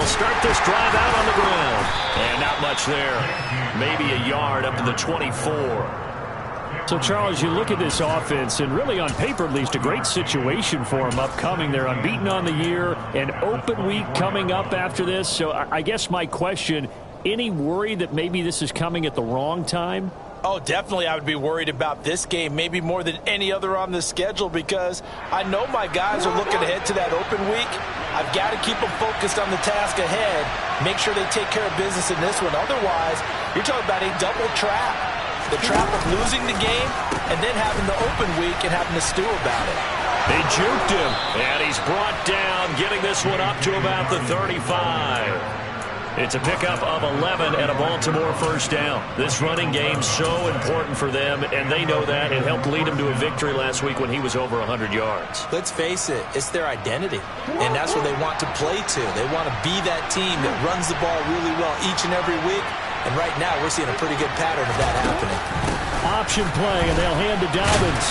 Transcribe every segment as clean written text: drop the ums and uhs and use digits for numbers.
They'll start this drive out on the ground. And not much there. Maybe a yard up to the 24. So, Charles, you look at this offense, and really on paper at least, a great situation for them upcoming. They're unbeaten on the year, an open week coming up after this. So I guess my question, any worry that maybe this is coming at the wrong time? Oh, definitely I would be worried about this game, maybe more than any other on the schedule, because I know my guys are looking ahead to that open week. I've got to keep them focused on the task ahead, make sure they take care of business in this one. Otherwise, you're talking about a double trap. The trap of losing the game and then having the open week and having to stew about it. They juked him, and he's brought down, getting this one up to about the 35. It's a pickup of 11 and a Baltimore first down. This running game's so important for them, and they know that. It helped lead them to a victory last week when he was over 100 yards. Let's face it, it's their identity, and that's what they want to play to. They want to be that team that runs the ball really well each and every week. And right now, we're seeing a pretty good pattern of that happening. Option play, and they'll hand to Dobbins.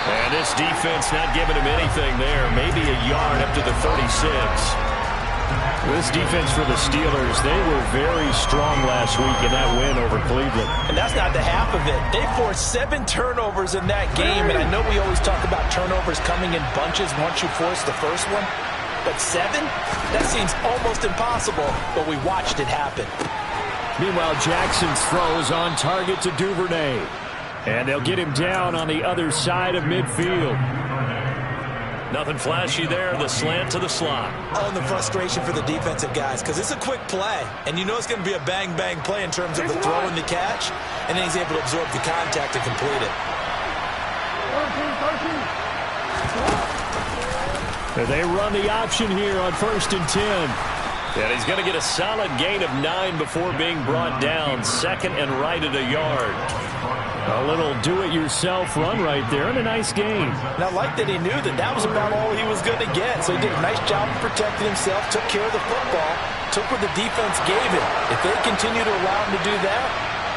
And this defense not giving him anything there. Maybe a yard up to the 36. This defense for the Steelers, they were very strong last week in that win over Cleveland. And that's not the half of it. They forced 7 turnovers in that game. And I know we always talk about turnovers coming in bunches once you force the first one. But 7? That seems almost impossible, but we watched it happen. Meanwhile, Jackson's throws on target to Duvernay. And they'll get him down on the other side of midfield. Nothing flashy there, the slant to the slot. Oh, and the frustration for the defensive guys, because it's a quick play. And you know it's going to be a bang-bang play in terms of the throw and the catch. And then he's able to absorb the contact and complete it. They run the option here on 1st and 10. And he's going to get a solid gain of 9 before being brought down. 2nd and right at a yard. A little do-it-yourself run right there, and a nice gain. And I like that he knew that that was about all he was going to get. So he did a nice job of protecting himself, took care of the football, took what the defense gave him. If they continue to allow him to do that,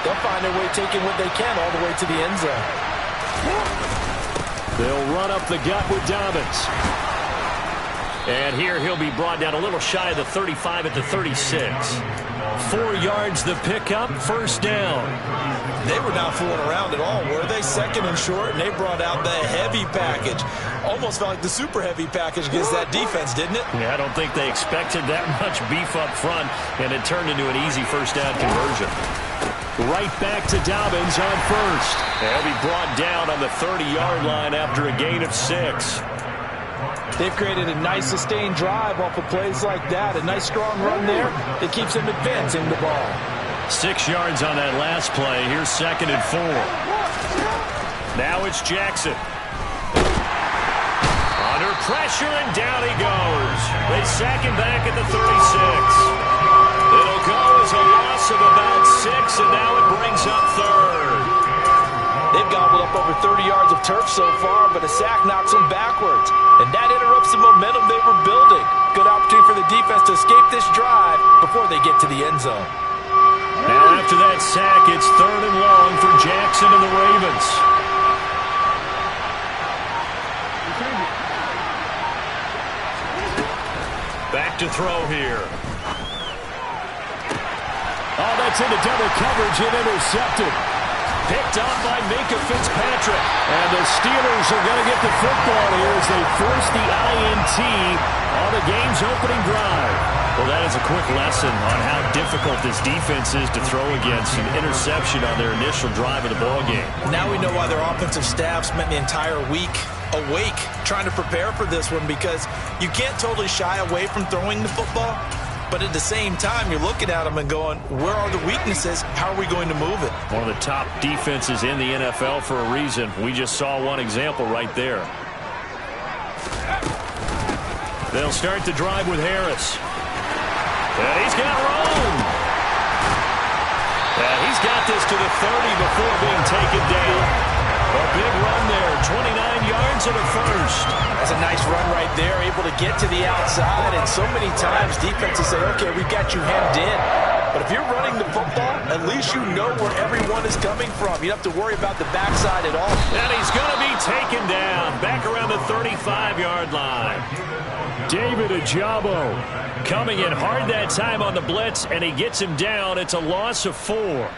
they'll find their way taking what they can all the way to the end zone. They'll run up the gut with Dobbins. And here he'll be brought down a little shy of the 35 at the 36. 4 yards the pickup, 1st down. They were not fooling around at all, were they? 2nd and short, and they brought out the heavy package. Almost felt like the super heavy package against that defense, didn't it? Yeah, I don't think they expected that much beef up front, and it turned into an easy first down conversion. Right back to Dobbins on 1st. They'll be brought down on the 30-yard line after a gain of 6. They've created a nice sustained drive off of plays like that. A nice strong run there that keeps them advancing the ball. 6 yards on that last play. Here's 2nd and 4. Now it's Jackson. Under pressure, and down he goes. They sack him back at the 36. It'll go as a loss of about 6, and now it brings up 3rd. They've gobbled up over 30 yards of turf so far, but a sack knocks them backwards. And that interrupts the momentum they were building. Good opportunity for the defense to escape this drive before they get to the end zone. Now after that sack, it's 3rd and long for Jackson and the Ravens. Back to throw here. Oh, that's into double coverage and intercepted. Picked up by Minka Fitzpatrick. And the Steelers are going to get the football here as they force the INT on the game's opening drive. Well, that is a quick lesson on how difficult this defense is to throw against. An interception on their initial drive of the ballgame. Now we know why their offensive staff spent the entire week awake trying to prepare for this one, because you can't totally shy away from throwing the football. But at the same time, you're looking at them and going, where are the weaknesses? How are we going to move it? One of the top defenses in the NFL for a reason. We just saw one example right there. They'll start the drive with Harris. And he's got room. And he's got this to the 30 before being taken down. A big run there, 29 yards and a first. That's a nice run right there, able to get to the outside. And so many times defenses say, okay, we've got you hemmed in. But if you're running the football, at least you know where everyone is coming from. You don't have to worry about the backside at all. And he's going to be taken down back around the 35-yard line. David Ajabo. Coming in hard that time on the blitz, and he gets him down. It's a loss of 4.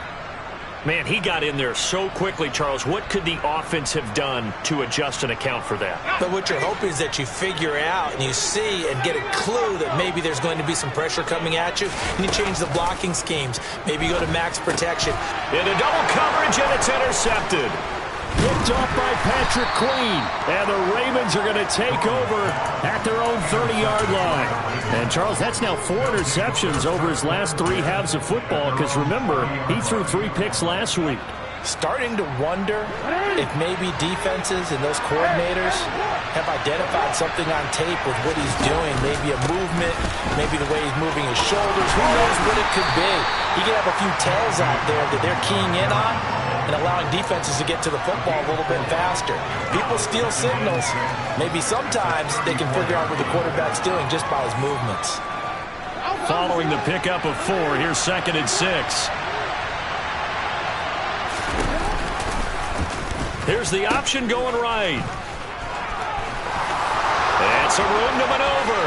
Man, he got in there so quickly, Charles. What could the offense have done to adjust and account for that? But what you're hoping is that you figure out and you see and get a clue that maybe there's going to be some pressure coming at you, and you change the blocking schemes. Maybe you go to max protection. Into double coverage, and it's intercepted. Picked off by Patrick Queen. And the Ravens are going to take over at their own 30-yard line. And, Charles, that's now 4 interceptions over his last 3 halves of football because, remember, he threw 3 picks last week. Starting to wonder if maybe defenses and those coordinators have identified something on tape with what he's doing. Maybe a movement, maybe the way he's moving his shoulders. Who knows what it could be? He could have a few tails out there that they're keying in on and allowing defenses to get to the football a little bit faster. People steal signals. Maybe sometimes they can figure out what the quarterback's doing just by his movements. Following the pickup of 4, here's 2nd and 6. Here's the option going right. It's a room to maneuver.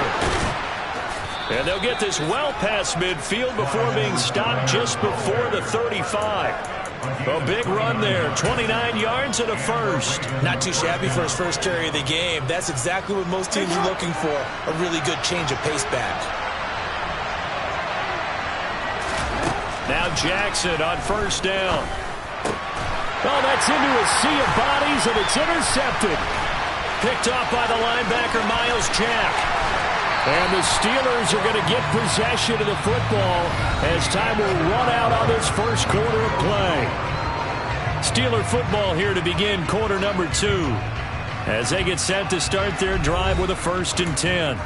And they'll get this well past midfield before being stopped just before the 35. A big run there, 29 yards and a first. Not too shabby for his first carry of the game. That's exactly what most teams are looking for, a really good change of pace back. Now Jackson on first down. Oh, that's into a sea of bodies, and it's intercepted. Picked off by the linebacker, Miles Jack. And the Steelers are going to get possession of the football as time will run out on this first quarter of play. Steeler football here to begin quarter number 2 as they get set to start their drive with a 1st and 10.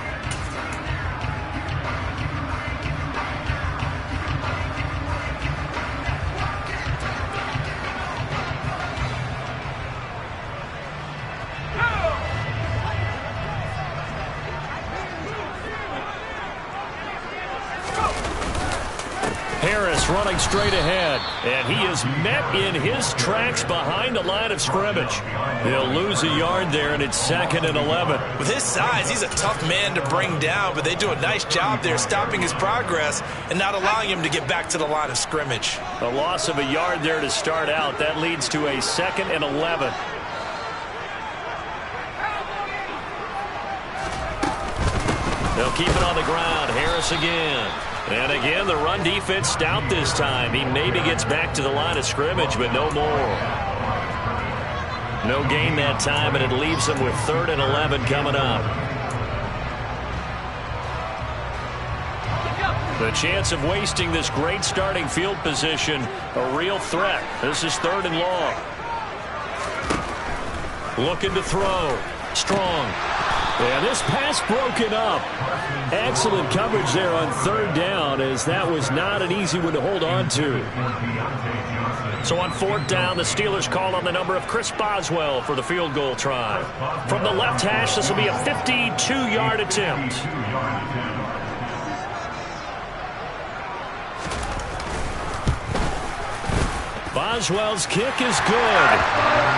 Running straight ahead, and he is met in his tracks behind the line of scrimmage. He'll lose a yard there, and it's 2nd and 11. With his size, he's a tough man to bring down, but they do a nice job there stopping his progress and not allowing him to get back to the line of scrimmage. A loss of a yard there to start out. That leads to a 2nd and 11. They'll keep it on the ground. Harris again. And again, the run defense stout this time. He maybe gets back to the line of scrimmage, but no more. No gain that time, and it leaves them with 3rd and 11 coming up. The chance of wasting this great starting field position, a real threat. This is 3rd and long. Looking to throw. Strong. Yeah, this pass broken up. Excellent coverage there on 3rd down, as that was not an easy one to hold on to. So on 4th down, the Steelers call on the number of Chris Boswell for the field goal try. From the left hash, this will be a 52-yard attempt. Boswell's kick is good.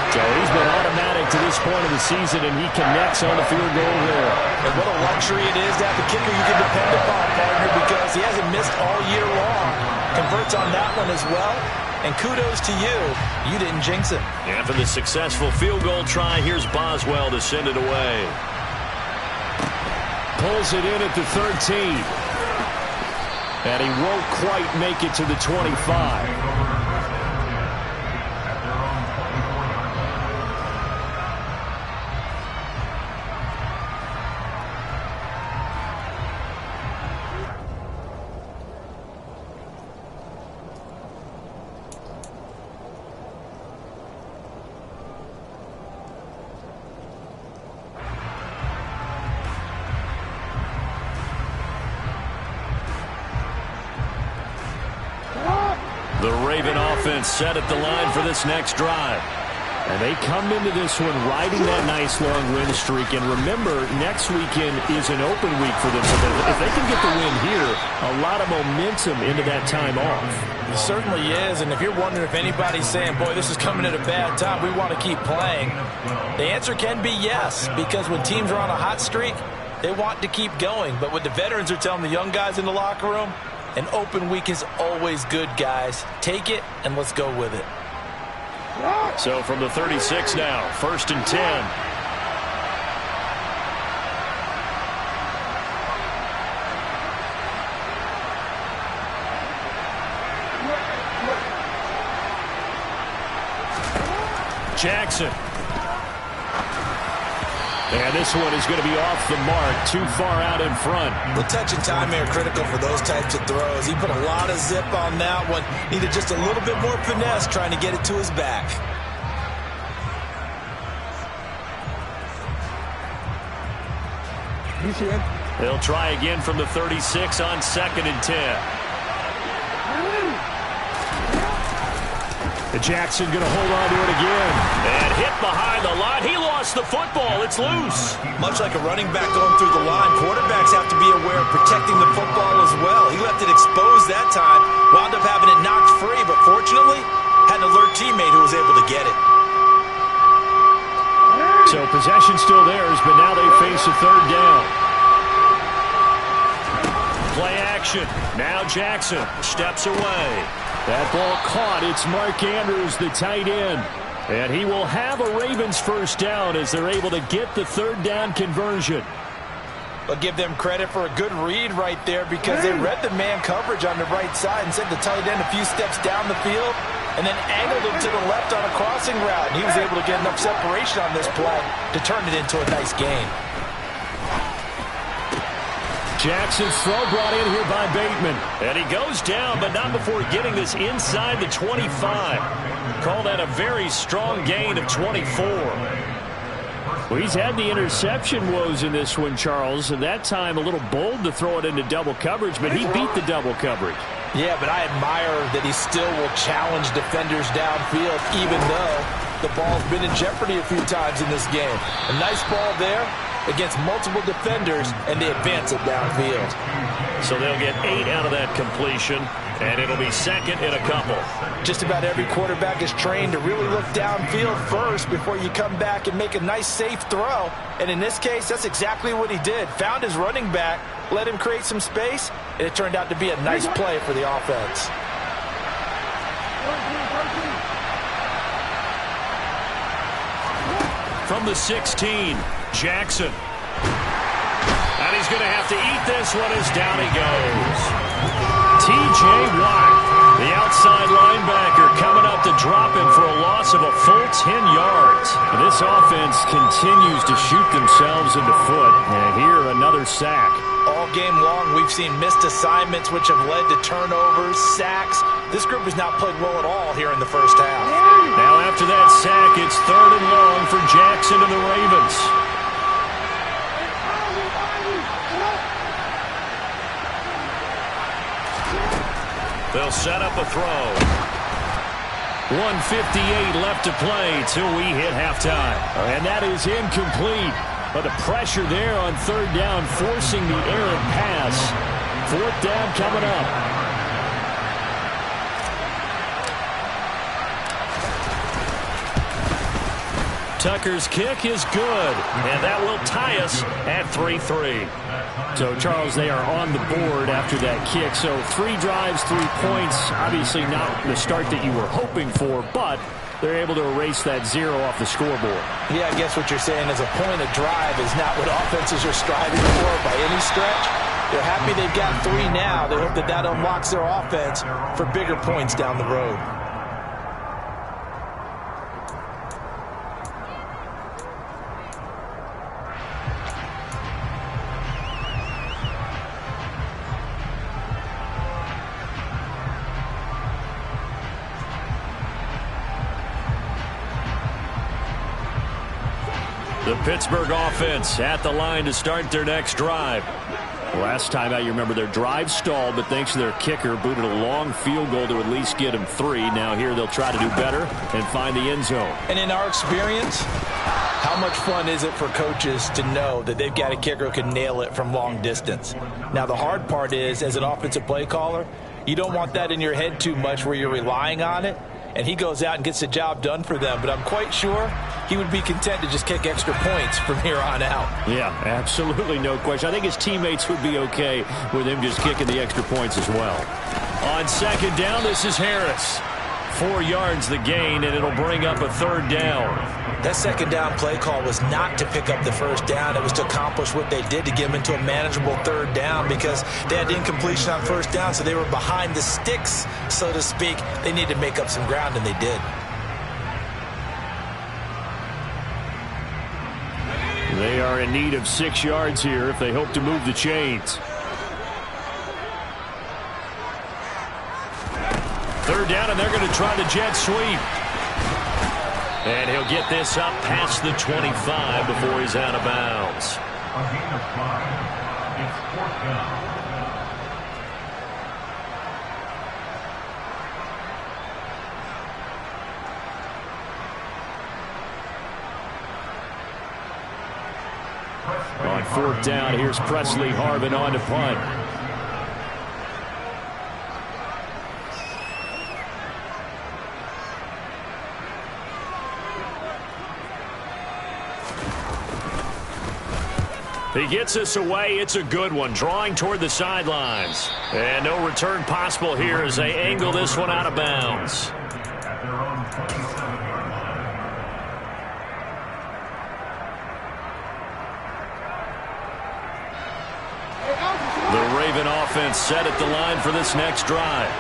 So he's been automatic to this point of the season, and he connects on the field goal there. And what a luxury it is to have a kicker you can depend upon, partner, because he hasn't missed all year long. Converts on that one as well. And kudos to you. You didn't jinx him. And for the successful field goal try, here's Boswell to send it away. Pulls it in at the 13. And he won't quite make it to the 25. The Raven offense set at the line for this next drive. And they come into this one riding that nice long win streak. And remember, next weekend is an open week for them. So if they can get the win here, a lot of momentum into that time off. It certainly is. And if you're wondering if anybody's saying, boy, this is coming at a bad time, we want to keep playing, the answer can be yes. Because when teams are on a hot streak, They want to keep going, but what the veterans are telling the young guys in the locker room, an open week is always good, guys. Take it, and let's go with it. So from the 36 now, 1st and 10. Jackson. And this one is going to be off the mark, too far out in front. The touch and timing are critical for those types of throws. He put a lot of zip on that one. Needed just a little bit more finesse trying to get it to his back. They'll try again from the 36 on 2nd and 10. Jackson going to hold on to it again. And hit behind the line. He lost the football. It's loose. Much like a running back going through the line, quarterbacks have to be aware of protecting the football as well. He left it exposed that time, wound up having it knocked free, but fortunately, had an alert teammate who was able to get it. So possession still theirs, but now they face a 3rd down. Play action. Now Jackson steps away. That ball caught. It's Mark Andrews, the tight end. And he will have a Ravens 1st down as they're able to get the 3rd down conversion. But give them credit for a good read right there because they read the man coverage on the right side and sent the tight end a few steps down the field and then angled him to the left on a crossing route. And he was able to get enough separation on this play to turn it into a nice gain. Jackson's throw brought in here by Bateman. And he goes down, but not before getting this inside the 25. Call that a very strong gain of 24. Well, he's had the interception woes in this one, Charles. At that time, a little bold to throw it into double coverage, but he beat the double coverage. Yeah, but I admire that he still will challenge defenders downfield, even though the ball's been in jeopardy a few times in this game. A nice ball there against multiple defenders, and they advance it downfield. So they'll get 8 out of that completion, and it'll be 2nd and a couple. Just about every quarterback is trained to really look downfield first before you come back and make a nice, safe throw. And in this case, that's exactly what he did. Found his running back, let him create some space, and it turned out to be a nice play for the offense. From the 16, Jackson. And he's going to have to eat this one as down he goes. T.J. Watt, the outside linebacker, coming up to drop him for a loss of a full 10 yards. This offense continues to shoot themselves in the foot. And here, another sack. All game long, we've seen missed assignments which have led to turnovers, sacks. This group has not played well at all here in the first half. Now after that sack, it's 3rd and long for Jackson and the Ravens. They'll set up a throw. 1:58 left to play till we hit halftime. And that is incomplete. But the pressure there on 3rd down, forcing the errant pass. 4th down coming up. Tucker's kick is good, and that will tie us at 3-3. So, Charles, they are on the board after that kick. So 3 drives, 3 points. Obviously not the start that you were hoping for, but they're able to erase that 0 off the scoreboard. Yeah, I guess what you're saying is a point of drive is not what offenses are striving for by any stretch. They're happy they've got 3 now. They hope that that unlocks their offense for bigger points down the road. The Pittsburgh offense at the line to start their next drive. Last time out, you remember their drive stalled, but thanks to their kicker, booted a long field goal to at least get them 3. Now here they'll try to do better and find the end zone. And in our experience, how much fun is it for coaches to know that they've got a kicker who can nail it from long distance? Now the hard part is, as an offensive play caller, you don't want that in your head too much where you're relying on it. and he goes out and gets the job done for them. But I'm quite sure he would be content to just kick extra points from here on out. Yeah, absolutely no question. I think his teammates would be okay with him just kicking the extra points as well. On second down, this is Harris. 4 yards the gain, and it'll bring up a third down. That second down play call was not to pick up the first down. It was to accomplish what they did to get them into a manageable third down because they had incompletion on first down, so they were behind the sticks, so to speak. They needed to make up some ground, and they did. They are in need of 6 yards here if they hope to move the chains. Third down, and they're going to try the jet sweep. And he'll get this up past the 25 before he's out of bounds. A gain of 5. It's 4th down. On 4th down, here's Presley Harvin on to punt. He gets us away. It's a good one. Drawing toward the sidelines. And no return possible here as they angle this one out of bounds. At their own 27-yard line. The Raven offense set at the line for this next drive.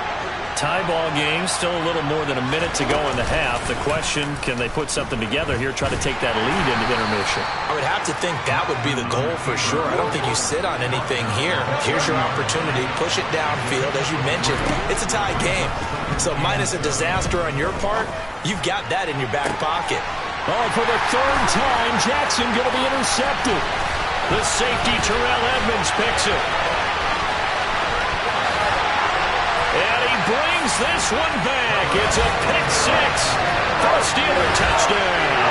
Tie ball game, still a little more than a minute to go in the half. The question, can they put something together here, try to take that lead into intermission? I would have to think that would be the goal for sure. I don't think you sit on anything here. Here's your opportunity. Push it downfield. As you mentioned, it's a tie game. So minus a disaster on your part, you've got that in your back pocket. Oh, for the third time, Jackson going to be intercepted. The safety, Terrell Edmonds, picks it. And he brings this one back. It's a pick six for a Steeler touchdown.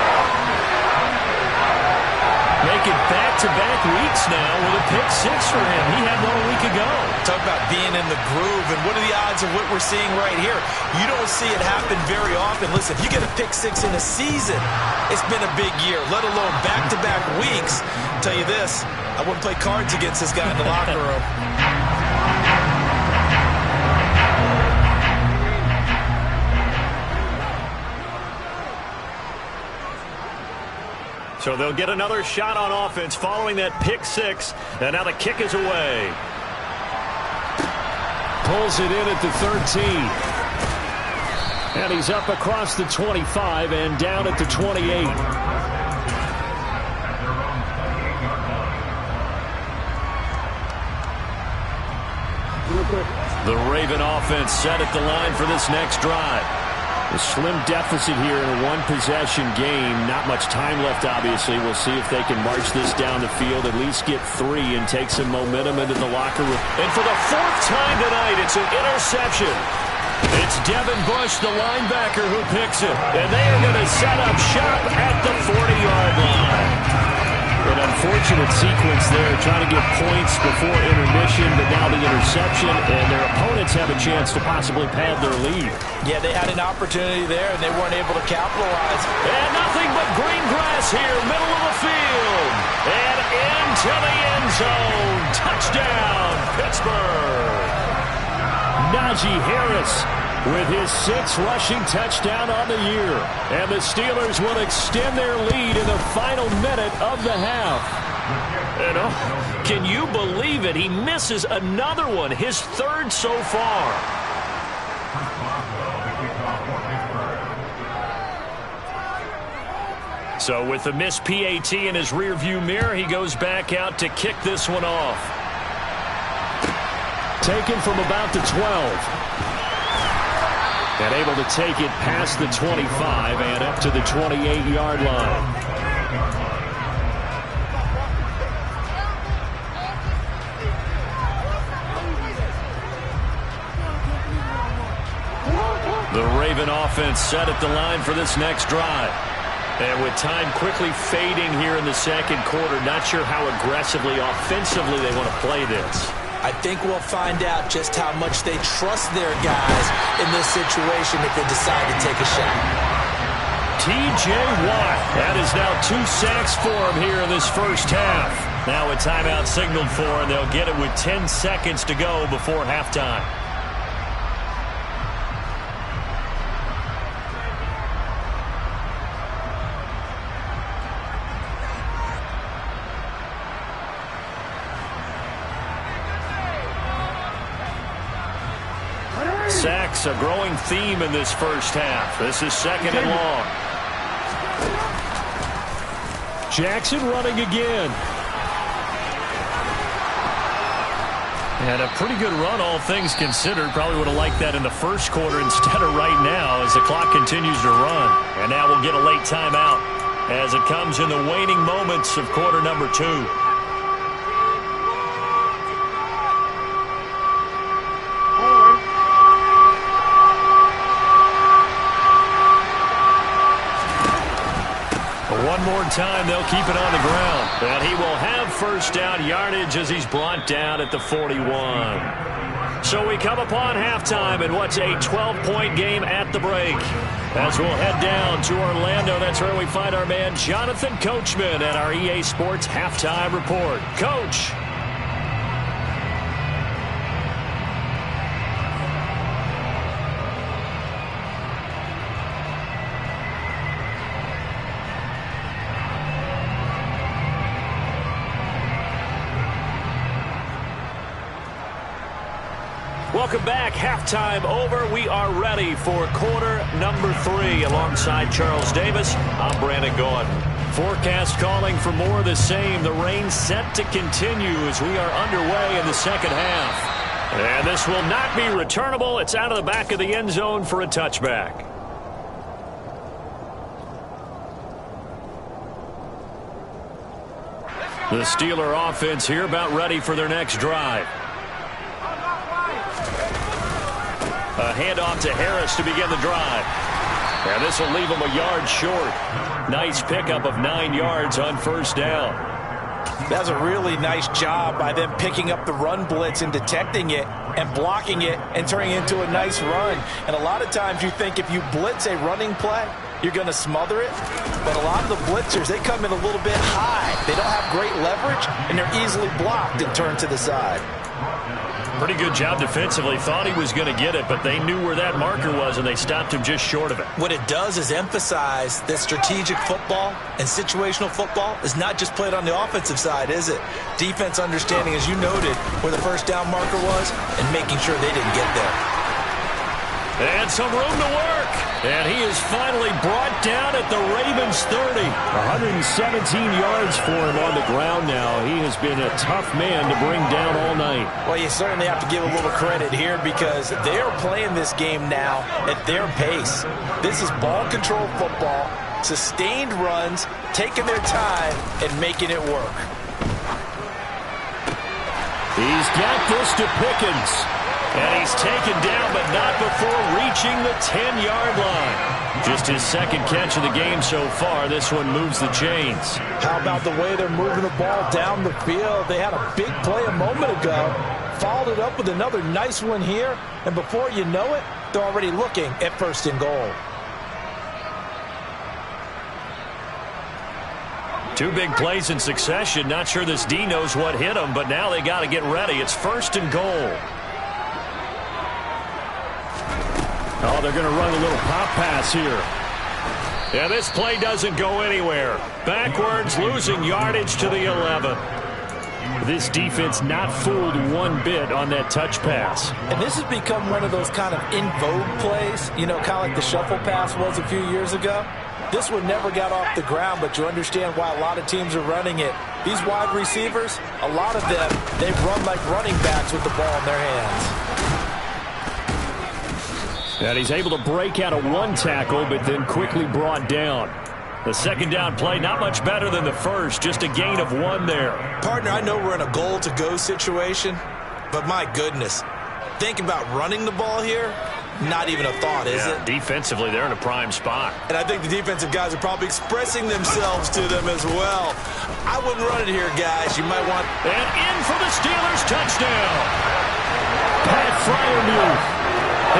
Making back-to-back weeks now with a pick six for him. He had one a week ago. Talk about being in the groove, and what are the odds of what we're seeing right here? You don't see it happen very often. Listen, if you get a pick six in a season, it's been a big year, let alone back-to-back weeks. I'll tell you this, I wouldn't play cards against this guy in the locker room. So they'll get another shot on offense following that pick six. And now the kick is away. Pulls it in at the 13. And he's up across the 25 and down at the 28. The Raven offense set at the line for this next drive. A slim deficit here in a one-possession game. Not much time left, obviously. We'll see if they can march this down the field, at least get 3 and take some momentum into the locker room. And for the 4th time tonight, it's an interception. It's Devin Bush, the linebacker, who picks it. And they are going to set up shop at the 40-yard line. An unfortunate sequence there, trying to get points before intermission, but now the interception, and their opponents have a chance to possibly pad their lead. Yeah, they had an opportunity there, and they weren't able to capitalize. And nothing but green grass here, middle of the field. And into the end zone. Touchdown, Pittsburgh. Najee Harris with his 6th rushing touchdown on the year. And the Steelers will extend their lead in the final minute of the half. And can you believe it? He misses another one, his 3rd so far. So with the missed PAT in his rearview mirror, he goes back out to kick this one off. Taken from about the 12. And able to take it past the 25 and up to the 28-yard line. The Raven offense set at the line for this next drive. And with time quickly fading here in the second quarter, not sure how aggressively, offensively they want to play this. I think we'll find out just how much they trust their guys in this situation if they decide to take a shot. T.J. Watt, that is now 2 sacks for him here in this first half. Now a timeout signaled for, and they'll get it with 10 seconds to go before halftime. Sacks, a growing theme in this first half. This is 2nd and long. Jackson running again. And a pretty good run, all things considered. Probably would have liked that in the first quarter instead of right now as the clock continues to run. And now we'll get a late timeout as it comes in the waning moments of quarter number 2. One more time, they'll keep it on the ground. And he will have first down yardage as he's brought down at the 41. So we come upon halftime in what's a 12-point game at the break. As we'll head down to Orlando, that's where we find our man Jonathan Coachman at our EA Sports Halftime Report. Coach. Welcome back. Halftime over. We are ready for quarter number 3. Alongside Charles Davis, I'm Brandon Gordon. Forecast calling for more of the same. The rain set to continue as we are underway in the second half. And this will not be returnable. It's out of the back of the end zone for a touchback. The Steeler offense here about ready for their next drive. A handoff to Harris to begin the drive. And this will leave him a yard short. Nice pickup of 9 yards on first down. That's a really nice job by them picking up the run blitz and detecting it and blocking it and turning it into a nice run. And a lot of times you think if you blitz a running play, you're going to smother it. But a lot of the blitzers, they come in a little bit high. They don't have great leverage, and they're easily blocked and turned to the side. Pretty good job defensively. Thought he was going to get it, but they knew where that marker was, and they stopped him just short of it. What it does is emphasize that strategic football and situational football is not just played on the offensive side, is it? Defense understanding, as you noted, where the first down marker was and making sure they didn't get there. And some room to work. And he is finally brought down at the Ravens 30. 117 yards for him on the ground now. He has been a tough man to bring down all night. Well, you certainly have to give a little credit here because they're playing this game now at their pace. This is ball control football, sustained runs, taking their time, and making it work. He's got this to Pickens. And he's taken down, but not before reaching the 10-yard line. Just his second catch of the game so far. This one moves the chains. How about the way they're moving the ball down the field? They had a big play a moment ago. Followed it up with another nice one here. And before you know it, they're already looking at first and goal. Two big plays in succession. Not sure this D knows what hit him, but now they got to get ready. It's first and goal. Oh, they're going to run a little pop pass here. Yeah, this play doesn't go anywhere. Backwards, losing yardage to the 11. This defense not fooled one bit on that touch pass. And this has become one of those kind of in vogue plays, you know, kind of like the shuffle pass was a few years ago. This one never got off the ground, but you understand why a lot of teams are running it. These wide receivers, a lot of them, they run like running backs with the ball in their hands. And he's able to break out of one tackle, but then quickly brought down. The second down play, not much better than the first, just a gain of 1 there. Partner, I know we're in a goal-to-go situation, but my goodness, think about running the ball here. not even a thought, is it? Defensively, they're in a prime spot. And I think the defensive guys are probably expressing themselves to them as well. I wouldn't run it here, guys. You might want... And in for the Steelers touchdown. Pat Freiermuth,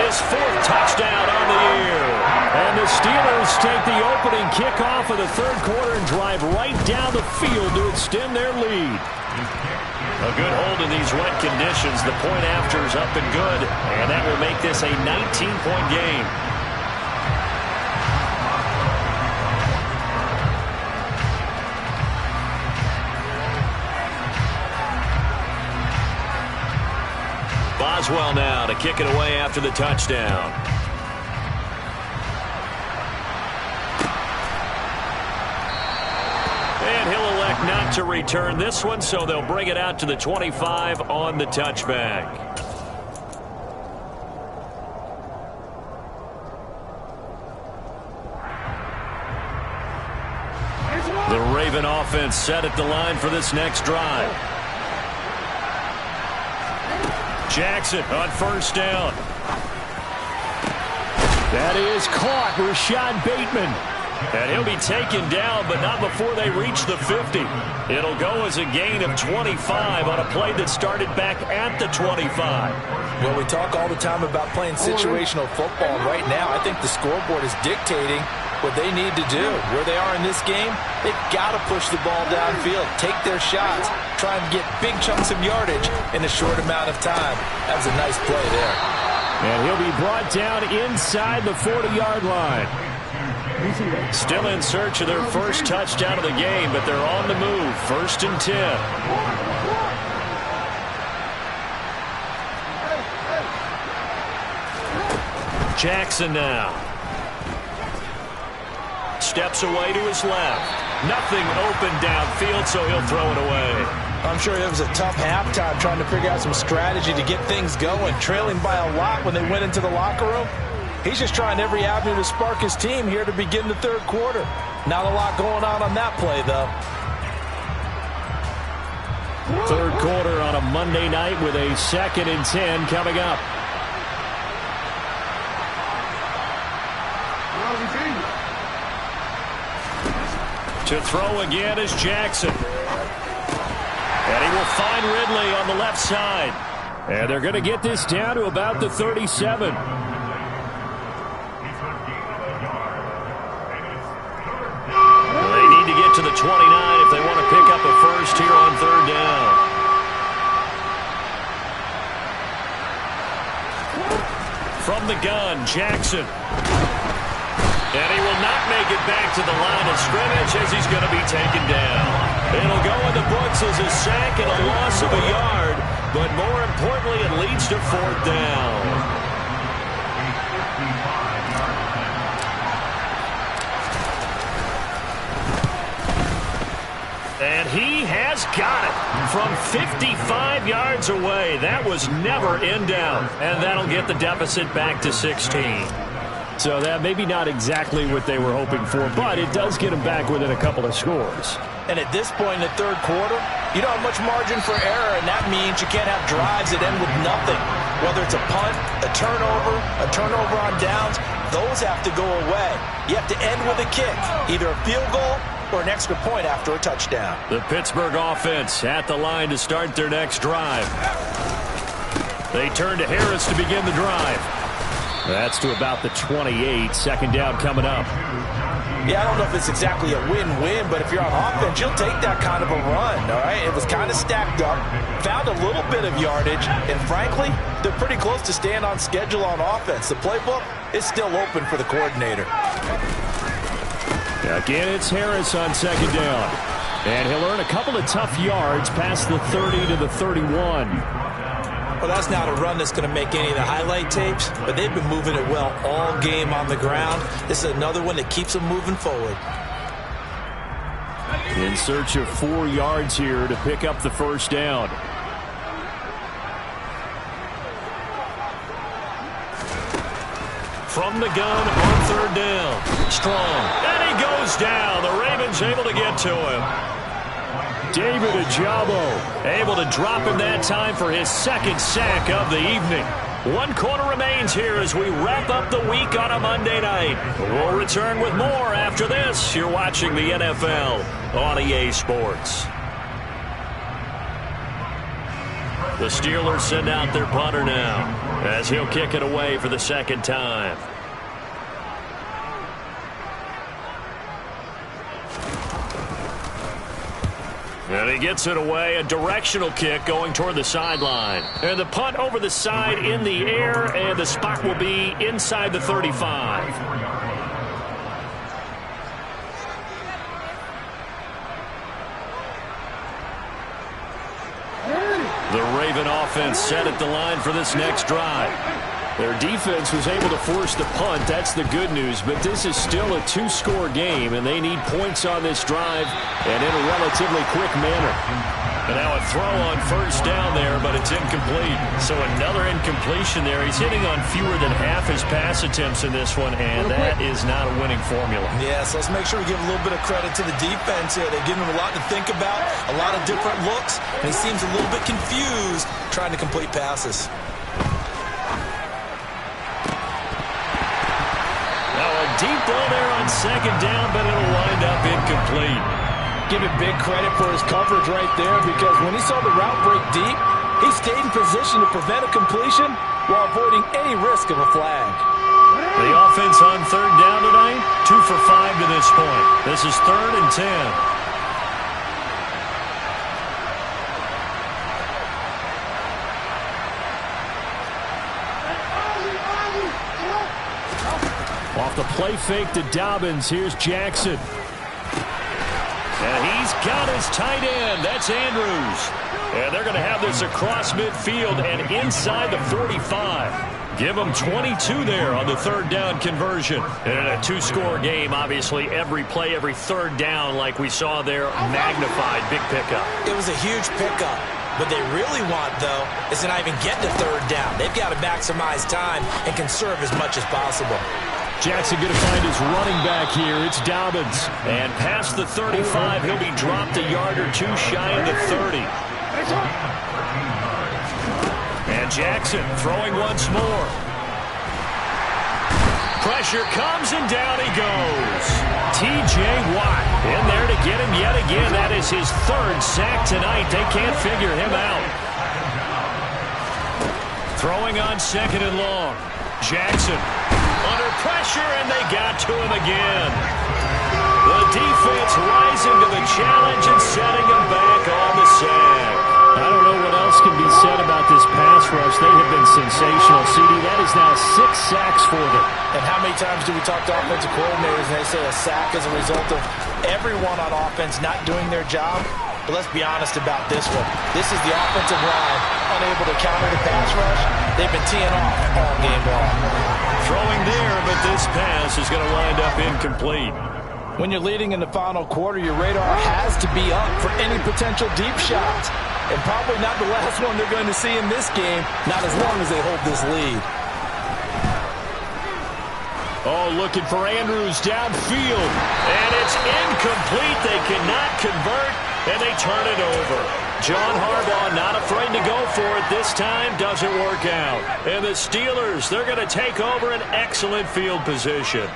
his 4th touchdown on the year. And the Steelers take the opening kickoff of the third quarter and drive right down the field to extend their lead. A good hold in these wet conditions. The point after is up and good, and that will make this a 19-point game. Boswell now to kick it away after the touchdown. And he'll elect not to return this one, so they'll bring it out to the 25 on the touchback. The Raven offense set at the line for this next drive. Jackson on first down. That is caught. Rashad Bateman. And he'll be taken down, but not before they reach the 50. It'll go as a gain of 25 on a play that started back at the 25. Well, we talk all the time about playing situational football. And right now, I think the scoreboard is dictating what they need to do. Where they are in this game, they've got to push the ball downfield, take their shots, try and get big chunks of yardage in a short amount of time. That's a nice play there. And he'll be brought down inside the 40-yard line. Still in search of their first touchdown of the game, but they're on the move. 1st and 10. Jackson now. Steps away to his left. Nothing open downfield, so he'll throw it away. I'm sure it was a tough halftime trying to figure out some strategy to get things going, trailing by a lot when they went into the locker room. He's just trying every avenue to spark his team here to begin the third quarter. Not a lot going on that play, though. Third quarter on a Monday night with a 2nd and 10 coming up. To throw again is Jackson. And he will find Ridley on the left side. And they're going to get this down to about the 37. They need to get to the 29 if they want to pick up a first here on 3rd down. From the gun, Jackson. And he will not make it back to the line of scrimmage as he's going to be taken down. It'll go in the books as a sack and a loss of a yard, but more importantly, it leads to 4th down. And he has got it from 55 yards away. That was never in doubt. And that'll get the deficit back to 16. So that maybe not exactly what they were hoping for, but it does get them back within a couple of scores. And at this point in the third quarter, you don't have much margin for error, and that means you can't have drives that end with nothing. Whether it's a punt, a turnover on downs, those have to go away. You have to end with a kick, either a field goal or an extra point after a touchdown. The Pittsburgh offense at the line to start their next drive. They turn to Harris to begin the drive. That's to about the 28. 2nd down coming up. Yeah, I don't know if it's exactly a win-win, but if you're on offense, you'll take that kind of a run, all right? It was kind of stacked up, found a little bit of yardage, and frankly, they're pretty close to staying on schedule on offense. The playbook is still open for the coordinator. Again, it's Harris on 2nd down. And he'll earn a couple of tough yards past the 30 to the 31. Well, that's not a run that's going to make any of the highlight tapes, but they've been moving it well all game on the ground. This is another one that keeps them moving forward. In search of 4 yards here to pick up the 1st down. From the gun on 3rd down. Strong. And he goes down. The Ravens able to get to him. David Ojabo able to drop him that time for his 2nd sack of the evening. 1 quarter remains here as we wrap up the week on a Monday night. We'll return with more after this. You're watching the NFL on EA Sports. The Steelers send out their punter now as he'll kick it away for the second time. And he gets it away, a directional kick going toward the sideline. And the punt over the side in the air, and the spot will be inside the 35. The Raven offense set at the line for this next drive. Their defense was able to force the punt. That's the good news. But this is still a 2-score game, and they need points on this drive and in a relatively quick manner. And now a throw on first down there, but it's incomplete. So another incompletion there. He's hitting on fewer than half his pass attempts in this one, and that is not a winning formula. Yes, let's make sure we give a little bit of credit to the defense here. They're giving him a lot to think about, a lot of different looks, and he seems a little bit confused trying to complete passes. Deep ball there on second down, but it'll wind up incomplete. Give him big credit for his coverage right there, because when he saw the route break deep, he stayed in position to prevent a completion while avoiding any risk of a flag. The offense on third down tonight, 2 for 5 to this point. This is 3rd and 10. Off the play fake to Dobbins, here's Jackson. And he's got his tight end. That's Andrews. And they're going to have this across midfield and inside the 45. Give them 22 there on the third down conversion. And in a 2-score game, obviously, every play, every third down, like we saw there, magnified. Big pickup. It was a huge pickup. What they really want, though, is to not even get to third down. They've got to maximize time and conserve as much as possible. Jackson going to find his running back here. It's Dobbins. And past the 35, he'll be dropped a yard or two shy of the 30. And Jackson throwing once more. Pressure comes, and down he goes. T.J. Watt in there to get him yet again. That is his 3rd sack tonight. They can't figure him out. Throwing on 2nd and long. Jackson under pressure, and they got to him again. The defense rising to the challenge and setting him back on the sack. I don't know what else can be said about this pass rush. They have been sensational. CD, that is now 6 sacks for them. And how many times do we talk to offensive coordinators and they say a sack is a result of everyone on offense not doing their job? But let's be honest about this one. This is the offensive line unable to counter the pass rush. They've been teeing off all game long. Throwing there, but this pass is going to wind up incomplete. When you're leading in the final quarter, your radar has to be up for any potential deep shots. And probably not the last one they're going to see in this game, not as long as they hold this lead. Oh, looking for Andrews downfield. And it's incomplete. They cannot convert, and they turn it over. John Harbaugh not afraid to go for it this time. Doesn't work out. And the Steelers, they're going to take over an excellent field position.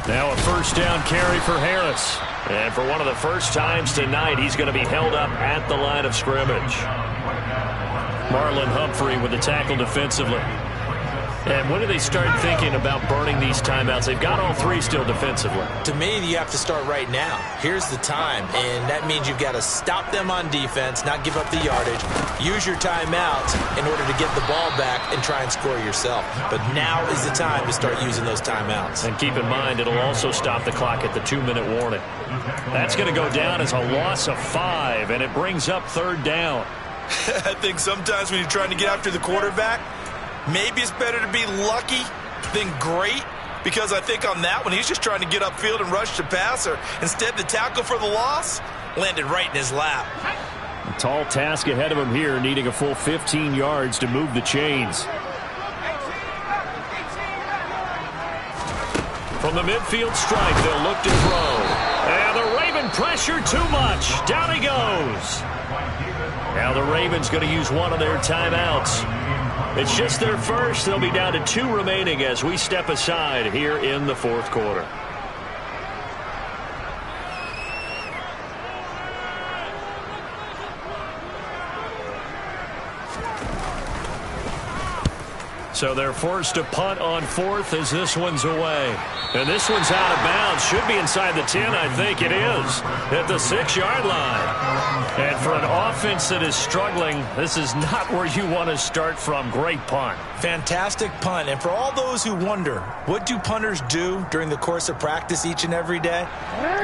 Now a first down carry for Harris. And for one of the first times tonight, he's going to be held up at the line of scrimmage. Marlon Humphrey with the tackle defensively. And when do they start thinking about burning these timeouts? They've got all 3 still defensively. To me, you have to start right now. Here's the time, and that means you've got to stop them on defense, not give up the yardage, use your timeouts in order to get the ball back and try and score yourself. But now is the time to start using those timeouts. And keep in mind, it'll also stop the clock at the 2-minute warning. That's going to go down as a loss of 5, and it brings up third down. I think sometimes when you're trying to get after the quarterback, maybe it's better to be lucky than great, because I think on that one, he's just trying to get upfield and rush the passer. Instead, the tackle for the loss landed right in his lap. A tall task ahead of him here, needing a full 15 yards to move the chains. From the midfield stripe, they'll look to throw. And the Raven pressure too much. Down he goes. Now the Ravens going to use one of their timeouts. It's just their first. They'll be down to 2 remaining as we step aside here in the fourth quarter. So they're forced to punt on 4th as this one's away. And this one's out of bounds. Should be inside the 10, I think it is, at the 6-yard line. And for an offense that is struggling, this is not where you want to start from. Great punt. Fantastic punt. And for all those who wonder, what do punters do during the course of practice each and every day?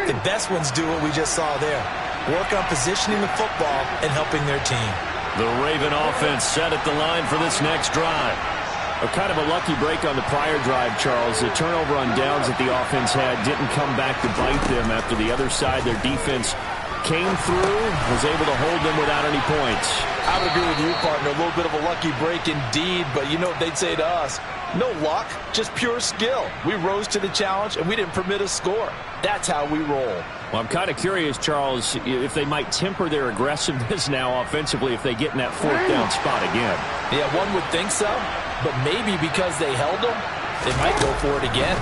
The best ones do what we just saw there. Work on positioning the football and helping their team. The Raven offense set at the line for this next drive. Kind of a lucky break on the prior drive, Charles. The turnover on downs that the offense had didn't come back to bite them after the other side. Their defense came through, was able to hold them without any points. I would agree with you, partner. A little bit of a lucky break indeed, but you know what they'd say to us? No luck, just pure skill. We rose to the challenge, and we didn't permit a score. That's how we roll. Well, I'm kind of curious, Charles, if they might temper their aggressiveness now offensively if they get in that 4th down spot again. Yeah, one would think so, but maybe because they held them, they might go for it again.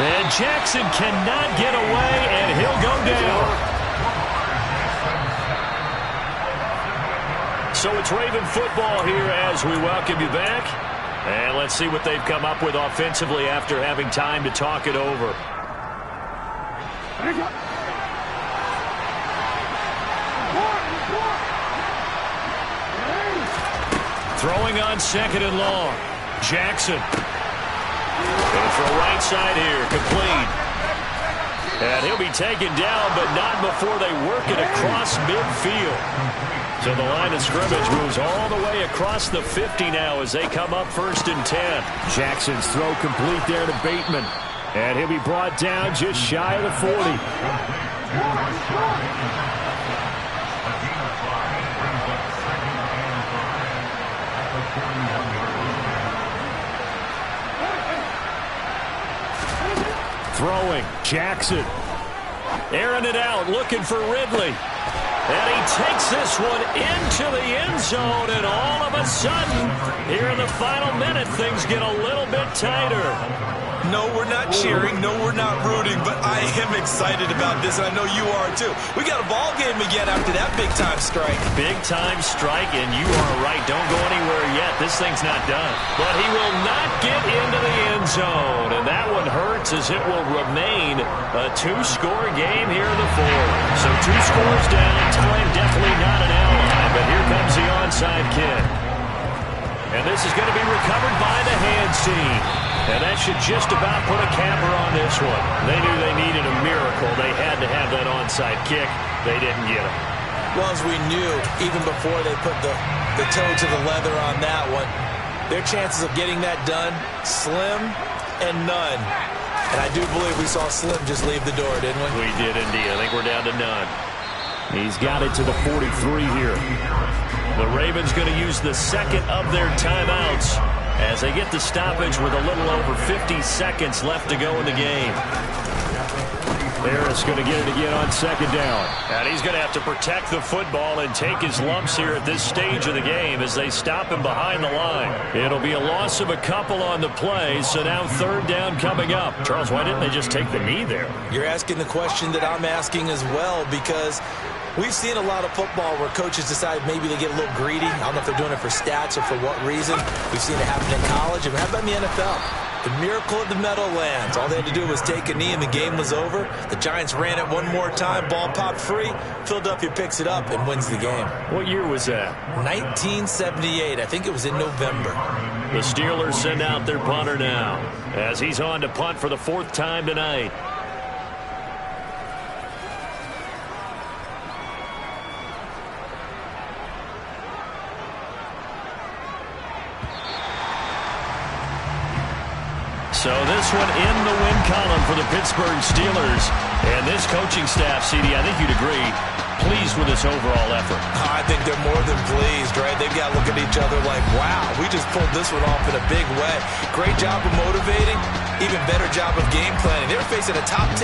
And Jackson cannot get away, and he'll go down. So it's Raven football here as we welcome you back. And let's see what they've come up with offensively after having time to talk it over. Throwing on 2nd and long. Jackson. Going for a right side here. Complete. And he'll be taken down, but not before they work it across midfield. So the line of scrimmage moves all the way across the 50 now as they come up 1st and 10. Jackson's throw complete there to Bateman. And he'll be brought down just shy of the 40. Throwing, Jackson. Airing it out, looking for Ridley. And he takes this one into the end zone, and all of a sudden, here in the final minute, things get a little bit tighter. No, we're not cheering. No, we're not rooting, but I am excited about this, and I know you are too. We got a ball game again after that big-time strike. Big-time strike, and you are right. Don't go anywhere yet. This thing's not done. But he will not get into the end zone, and that one hurts as it will remain a 2-score game here in the 4th. So 2 scores down, time definitely not an ally, but here comes the onside kick. And this is going to be recovered by the hands team. And that should just about put a capper on this one. They knew they needed a miracle. They had to have that onside kick. They didn't get it. Well, as we knew, even before they put the toe to the leather on that one, their chances of getting that done, slim and none. And I do believe we saw Slim just leave the door, didn't we? We did indeed. I think we're down to none. He's got it to the 43 here. The Ravens going to use the 2nd of their timeouts as they get the stoppage with a little over 50 seconds left to go in the game. Harris going to get it again on 2nd down. And he's going to have to protect the football and take his lumps here at this stage of the game as they stop him behind the line. It'll be a loss of a couple on the play, so now 3rd down coming up. Charles, why didn't they just take the knee there? You're asking the question that I'm asking as well, because we've seen a lot of football where coaches decide maybe they get a little greedy. I don't know if they're doing it for stats or for what reason. We've seen it happen in college, and how about in the NFL? The miracle of the Meadowlands. All they had to do was take a knee and the game was over. The Giants ran it one more time. Ball popped free. Philadelphia picks it up and wins the game. What year was that? 1978. I think it was in November. The Steelers send out their punter now as he's on to punt for the 4th time tonight. So this one in the win column for the Pittsburgh Steelers. And this coaching staff, CD, I think you'd agree, pleased with this overall effort. I think they're more than pleased, right? They've got to look at each other like, wow, we just pulled this one off in a big way. Great job of motivating, even better job of game planning. They were facing a top 10